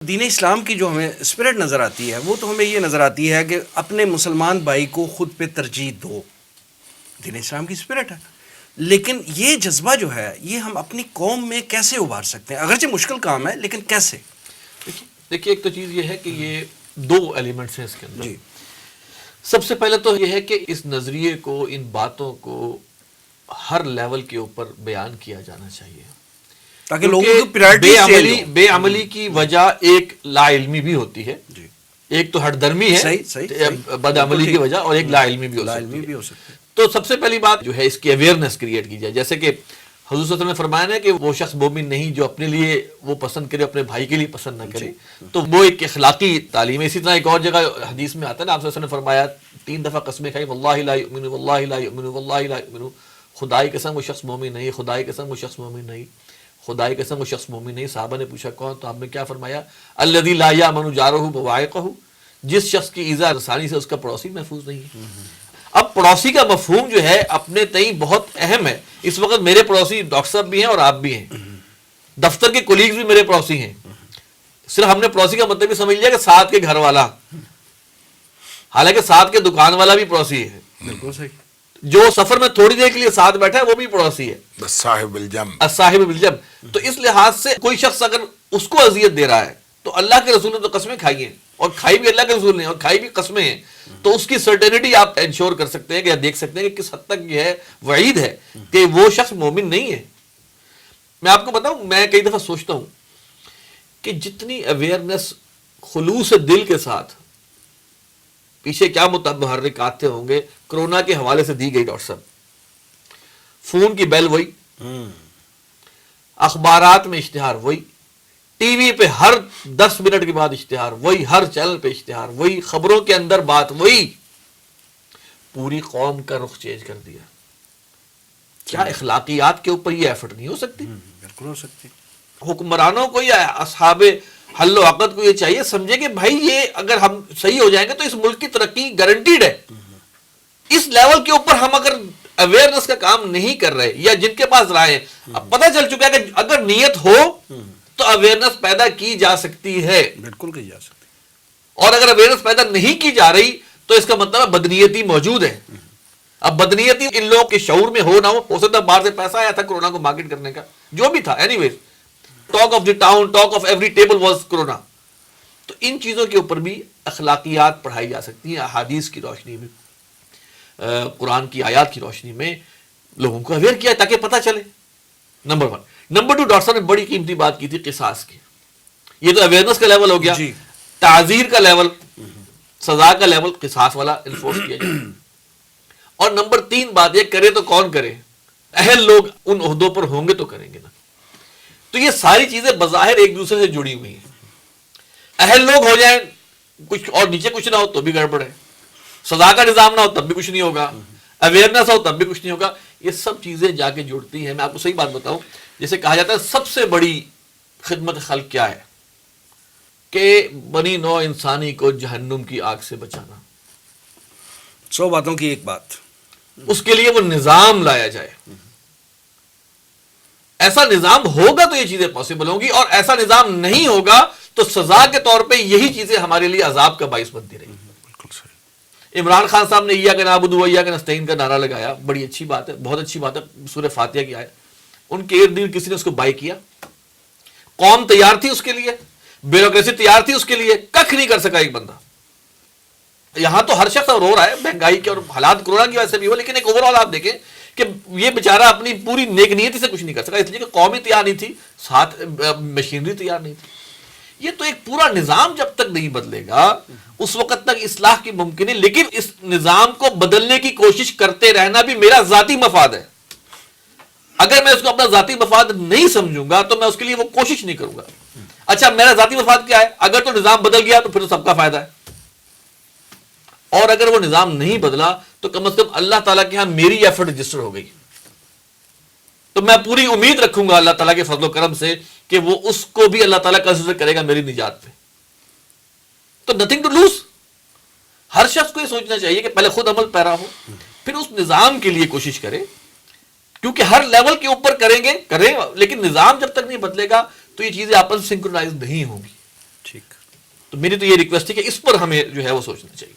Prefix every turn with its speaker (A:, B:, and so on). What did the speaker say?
A: دین اسلام کی جو ہمیں اسپرٹ نظر آتی ہے وہ تو ہمیں یہ نظر آتی ہے کہ اپنے مسلمان بھائی کو خود پہ ترجیح دو. دین اسلام کی اسپرٹ ہے، لیکن یہ جذبہ جو ہے یہ ہم اپنی قوم میں کیسے ابھار سکتے ہیں؟ اگرچہ مشکل کام ہے لیکن کیسے؟
B: دیکھیے ایک تو چیز یہ ہے کہ یہ دو ایلیمنٹس ہیں اس کے اندر.
A: جی،
B: سب سے پہلے تو یہ ہے کہ اس نظریے کو، ان باتوں کو ہر لیول کے اوپر بیان کیا جانا چاہیے،
A: تاکہ لوگوں کو پرائرٹی
B: بے عملی کی وجہ ایک لا علمی بھی ہوتی ہے.
A: جی،
B: ایک تو ہٹ درمی ہے بد عملی کی وجہ، اور ایک لا علمی بھی ہو سکتی ہے. تو سب سے پہلی بات جو ہے اس کی اویئرنیس کریٹ کی جائے. جیسے کہ حضور صلی اللہ علیہ وسلم نے فرمایا ہے کہ وہ شخص مومن نہیں جو اپنے لیے وہ پسند کرے، اپنے بھائی کے لیے پسند نہ کرے. تو وہ ایک اخلاقی تعلیم ہے. اسی طرح ایک اور جگہ حدیث میں آتا ہے نا، آپ صلی اللہ علیہ وسلم نے فرمایا 3 دفعہ قسمیں کھائی، واللہ لا یؤمن، واللہ لا یؤمن، واللہ لا یؤمن. خدائی قسم وہ شخص مومن نہیں، خدائی قسم وہ شخص مومن نہیں، خدائی قسم وہ شخص مومن نہیں. صحابہ نے پوچھا کون؟ تو آپ نے کیا فرمایا؟ الذی لا یامن جارہ بوائقہ، جس شخص کی ایذا رسانی سے اس کا پڑوسی محفوظ نہیں ہے. اب پڑوسی کا مفہوم جو ہے اپنے تئیں بہت اہم ہے. اس وقت میرے پڑوسی ڈاکٹر صاحب بھی ہیں اور آپ بھی ہیں، دفتر کے کولیگز بھی میرے پڑوسی ہیں. صرف ہم نے پڑوسی کا مطلب بھی سمجھ لیا کہ ساتھ کے گھر والا، حالانکہ ساتھ کے دکان والا بھی پڑوسی ہے.
A: بالکل صحیح.
B: جو سفر میں تھوڑی دیر کے لیے ساتھ بیٹھا ہے وہ بھی پڑوسی ہے،
C: صاحب الجنب.
B: صاحب بالجنب. تو اس لحاظ سے کوئی شخص اگر اس کو اذیت دے رہا ہے تو اللہ کے رسول نے تو قسمیں کھائی ہیں، اور کھائی بھی اللہ کے رسول نے، اور کھائی بھی قسمیں ہیں. تو اس کی سرٹینٹی آپ انشور کر سکتے ہیں کہ دیکھ سکتے ہیں کہ کس حد تک یہ ہے وعید ہے کہ وہ شخص مومن نہیں ہے. میں آپ کو بتاؤں، میں کئی دفعہ سوچتا ہوں کہ جتنی اویئرنیس خلوص دل کے ساتھ، پیچھے کیا متحرکات ہوں گے کرونا کے حوالے سے دی گئی. ڈاکٹر صاحب فون کی بیل وہی، اخبارات میں اشتہار وہی، ٹی وی پہ ہر 10 منٹ کے بعد اشتہار وہی، ہر چینل پہ اشتہار وہی، خبروں کے اندر بات وہی. پوری قوم کا رخ چینج کر دیا. کیا اخلاقیات کے اوپر یہ ایفرٹ نہیں ہو سکتی؟
A: بالکل ہو سکتی.
B: حکمرانوں کو یا اصحاب حل و عقد کو یہ چاہیے سمجھے کہ بھائی یہ اگر ہم صحیح ہو جائیں گے تو اس ملک کی ترقی گارنٹیڈ ہے. اس لیول کے اوپر ہم اگر اویئرنیس کا کام نہیں کر رہے، یا جن کے پاس رائے ہیں، اب پتہ چل چکا ہے کہ اگر نیت ہو تو اویئرنیس پیدا کی جا سکتی ہے.
A: بالکل کی جا سکتی.
B: اور اگر اویئرنیس پیدا نہیں کی جا رہی تو اس کا مطلب ہے بدنیتی موجود ہے. اب بدنیتی ان لوگوں کے شعور میں ہو نہ ہو سکتا باہر سے پیسہ آیا تھا کرونا کو مارکیٹ کرنے کا، جو بھی تھا. Anyways talk of the town, talk of every table was corona. تو ان چیزوں کے اوپر بھی اخلاقیات پڑھائی جا سکتی ہیں، احادیث کی روشنی میں، قرآن کی آیات کی روشنی میں لوگوں کو اویئر کیا تاکہ پتہ چلے. نمبر 1. نمبر 2، ڈاکٹر صاحب نے بڑی قیمتی بات کی تھی قصاص کی. یہ تو اویئرنیس کا لیول ہو گیا.
A: جی.
B: تعزیر کا لیول، سزا کا لیول قصاص والا انفورس کیا جائے. اور نمبر 3 بات یہ کرے تو کون کرے؟ اہل لوگ ان عہدوں پر ہوں گے تو کریں گے نا. تو یہ ساری چیزیں بظاہر ایک دوسرے سے جڑی ہوئی ہیں. اہل لوگ ہو جائیں کچھ اور نیچے کچھ نہ ہو تو بھی گڑبڑ ہے، سزا کا نظام نہ ہو تب بھی کچھ نہیں ہوگا، اویئرنیس ہو تب بھی کچھ نہیں ہوگا. یہ سب چیزیں جا کے جڑتی ہیں. میں آپ کو صحیح بات بتاؤں، جیسے کہا جاتا ہے سب سے بڑی خدمت خلق کیا ہے؟ کہ بنی نوع انسانی کو جہنم کی آگ سے بچانا.
A: 100 باتوں کی ایک بات.
B: اس کے لیے وہ نظام لایا جائے. ایسا نظام ہوگا تو یہ چیزیں پاسبل ہوں گی، اور ایسا نظام نہیں ہوگا تو سزا کے طور پہ یہی چیزیں ہمارے لیے عذاب کا باعث بنتی رہیں.
A: بالکل صحیح.
B: عمران خان صاحب نے ایاک نعبد و ایاک نستعین کا نعرہ لگایا. بڑی اچھی بات ہے، بہت اچھی بات ہے. سورہ فاتحہ کی آیت، ان کے ارد گرد کسی نے اس کو بائی کیا. قوم تیار تھی اس کے لیے، بیوروکریسی تیار تھی اس کے لیے، ککھ نہیں کر سکا ایک بندہ. یہاں تو ہر شخص رو رہا ہے مہنگائی کے اور حالات کرونا کی وجہ سے بھی ہو، لیکن ایک اوور آل آپ دیکھیں کہ یہ بیچارہ اپنی پوری نیک نیتی سے کچھ نہیں کر سکا، اس لیے کہ قوم ہی تیار نہیں تھی، ساتھ مشینری تیار نہیں تھی. یہ تو ایک پورا نظام جب تک نہیں بدلے گا اس وقت تک اصلاح کی ممکن ہے. لیکن اس نظام کو بدلنے کی کوشش کرتے رہنا بھی میرا ذاتی مفاد ہے. اگر میں اس کو اپنا ذاتی مفاد نہیں سمجھوں گا تو میں اس کے لیے وہ کوشش نہیں کروں گا. اچھا میرا ذاتی مفاد کیا ہے؟ اگر تو نظام بدل گیا تو پھر تو سب کا فائدہ ہے، اور اگر وہ نظام نہیں بدلا تو کم از کم اللہ تعالیٰ کے ہاں میری ایفرٹ رجسٹر ہو گئی. تو میں پوری امید رکھوں گا اللہ تعالیٰ کے فضل و کرم سے کہ وہ اس کو بھی اللہ تعالیٰ کنسیڈر کرے گا میری نجات پہ. تو نتھنگ ٹو لوز. ہر شخص کو یہ سوچنا چاہیے کہ پہلے خود عمل پیرا ہو، پھر اس نظام کے لیے کوشش کرے. کیونکہ ہر لیول کے اوپر کریں، لیکن نظام جب تک نہیں بدلے گا تو یہ چیزیں آپس میں سنکرونائز نہیں ہوں گی.
A: ٹھیک.
B: تو میری تو یہ ریکویسٹ ہے کہ اس پر ہمیں جو ہے وہ سوچنا چاہیے.